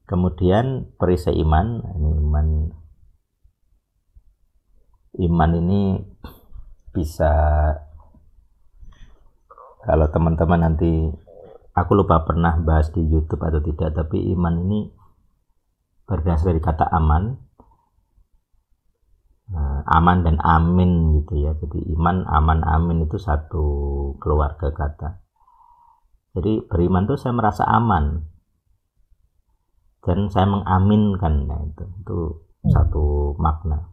Kemudian perisai iman, iman ini bisa, kalau teman-teman nanti, aku lupa pernah bahas di YouTube atau tidak, tapi iman ini berdasar dari kata aman, aman dan amin gitu ya. Jadi iman, aman, amin itu satu keluarga kata. Jadi beriman itu saya merasa aman dan saya mengaminkan, nah, itu satu makna.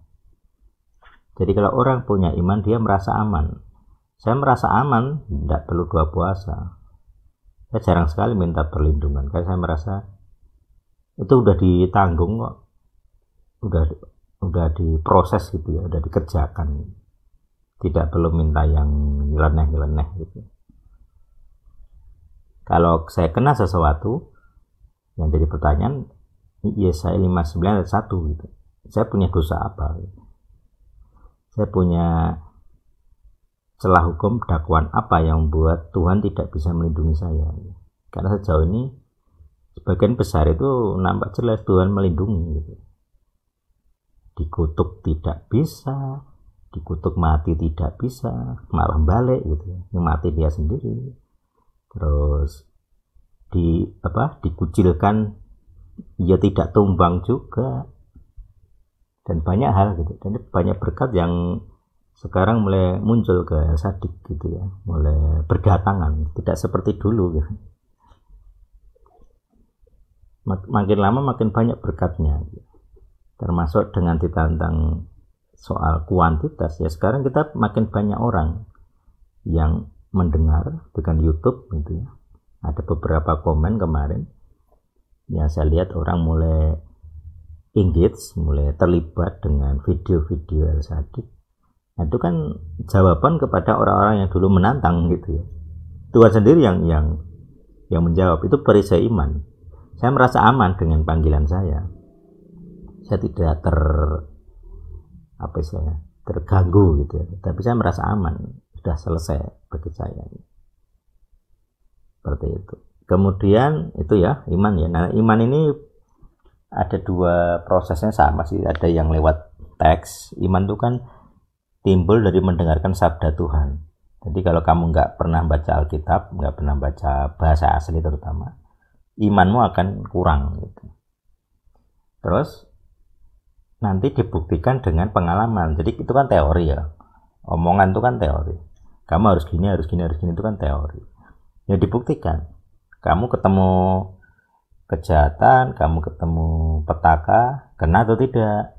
Jadi kalau orang punya iman, dia merasa aman. Saya merasa aman, tidak perlu doa puasa. Saya jarang sekali minta perlindungan, karena saya merasa itu udah ditanggung kok, udah diproses gitu ya, udah dikerjakan. Tidak perlu minta yang nyeleneh gitu. Kalau saya kena sesuatu yang jadi pertanyaan, Yesaya 59 ayat 1 gitu. Saya punya dosa apa? Saya punya celah hukum, dakwaan apa yang membuat Tuhan tidak bisa melindungi saya? Karena sejauh ini sebagian besar itu nampak jelas Tuhan melindungi gitu. Dikutuk tidak bisa, dikutuk mati tidak bisa, malah balik gitu. Yang mati dia sendiri. Terus dikucilkan, ia tidak tumbang juga, dan banyak hal gitu. Dan banyak berkat yang sekarang mulai muncul ke Sadik gitu ya, mulai berdatangan, tidak seperti dulu gitu. Makin lama makin banyak berkatnya gitu. Termasuk dengan ditantang soal kuantitas ya, sekarang kita makin banyak orang yang mendengar dengan YouTube gitu ya. Ada beberapa komen kemarin yang saya lihat orang mulai engage, mulai terlibat dengan video-video El Sadik. Nah, itu kan jawaban kepada orang-orang yang dulu menantang gitu ya. Tuhan sendiri yang menjawab. Itu perisai iman. Saya merasa aman dengan panggilan saya. Saya tidak terganggu gitu ya. Tapi saya merasa aman. Sudah selesai bagi saya. Seperti itu. Kemudian itu ya iman ya. Nah, iman ini ada dua prosesnya sama sih. Ada yang lewat teks. Iman itu kan timbul dari mendengarkan sabda Tuhan. Jadi kalau kamu nggak pernah baca Alkitab, nggak pernah baca bahasa asli terutama, imanmu akan kurang gitu. Terus nanti dibuktikan dengan pengalaman. Jadi itu kan teori ya. Omongan itu kan teori. Kamu harus gini itu kan teori. Ya dibuktikan. Kamu ketemu kejahatan, kamu ketemu petaka, kena atau tidak?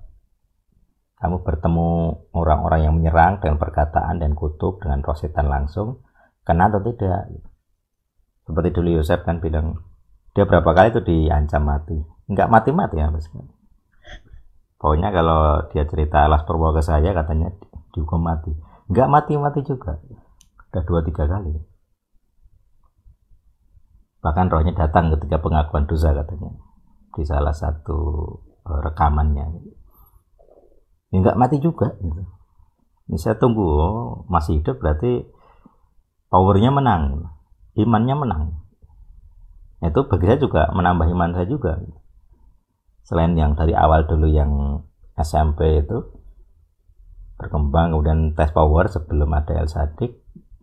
Kamu bertemu orang-orang yang menyerang dengan perkataan dan kutuk dengan roh setan langsung, kena atau tidak? Seperti dulu Yosef kan bilang, dia berapa kali itu diancam mati. Enggak mati-mati ya, Mas. Pokoknya kalau dia cerita Alas Purwo ke saya, katanya dihukum mati. Enggak mati-mati juga. Udah 2-3 kali. Bahkan rohnya datang ketika pengakuan dosa katanya. Di salah satu rekamannya. Enggak mati juga gitu. Ini saya tunggu, masih hidup berarti powernya menang, imannya menang. Itu bagi saya juga menambah iman saya juga. Selain yang dari awal dulu yang SMP itu berkembang, kemudian tes power sebelum ada El Sadik,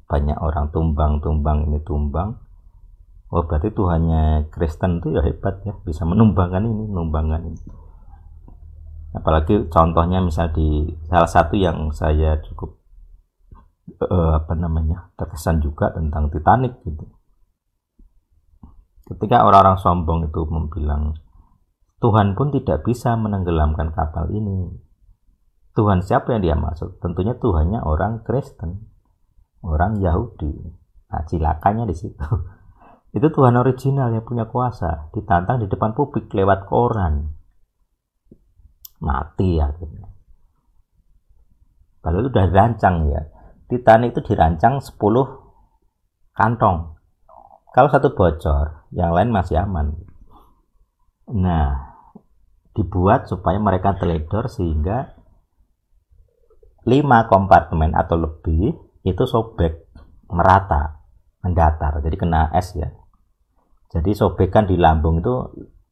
banyak orang tumbang ini tumbang. Oh berarti Tuhannya Kristen itu ya hebat ya, bisa menumbangkan ini. Apalagi contohnya misal di salah satu yang saya cukup terkesan juga tentang Titanic gitu. Ketika orang-orang sombong itu membilang Tuhan pun tidak bisa menenggelamkan kapal ini. Tuhan siapa yang dia maksud? Tentunya Tuhannya orang Kristen, orang Yahudi. Nah, cilakanya di situ. Itu Tuhan original yang punya kuasa, ditantang di depan publik lewat koran. Mati akhirnya. Padahal itu udah dirancang ya. Titanic itu dirancang 10 kantong. Kalau satu bocor, yang lain masih aman. Nah, dibuat supaya mereka teledor sehingga 5 kompartemen atau lebih itu sobek, merata, mendatar. Jadi kena es ya. Jadi sobekan di lambung itu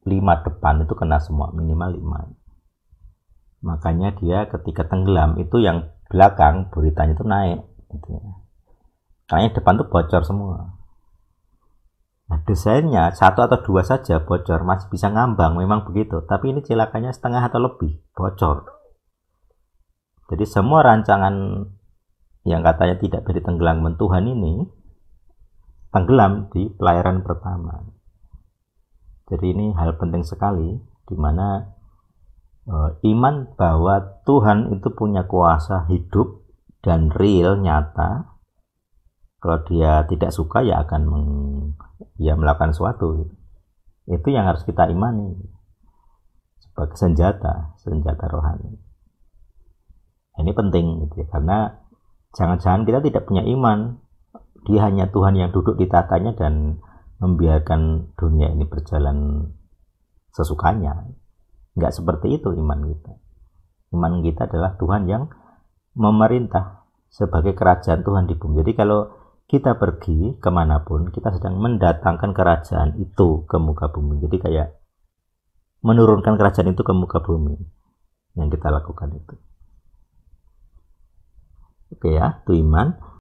5 depan itu kena semua, minimal 5. Makanya dia ketika tenggelam itu yang belakang beritanya itu naik gitu ya. Karena depan itu bocor semua. Nah, desainnya 1 atau 2 saja bocor masih bisa ngambang, memang begitu. Tapi ini celakanya setengah atau lebih bocor. Jadi semua rancangan yang katanya tidak beri tenggelam Tuhan ini tenggelam di pelayaran pertama. Jadi ini hal penting sekali, di mana iman bahwa Tuhan itu punya kuasa hidup dan real, nyata. Kalau dia tidak suka ya akan melakukan sesuatu. Itu yang harus kita imani sebagai senjata rohani. Ini penting gitu ya, karena jangan-jangan kita tidak punya iman, dia hanya Tuhan yang duduk di tatanya dan membiarkan dunia ini berjalan sesukanya. Enggak seperti itu iman kita. Iman kita adalah Tuhan yang memerintah sebagai kerajaan Tuhan di bumi. Jadi kalau kita pergi kemanapun, kita sedang mendatangkan kerajaan itu ke muka bumi. Jadi kayak menurunkan kerajaan itu ke muka bumi yang kita lakukan itu. Oke ya, itu iman.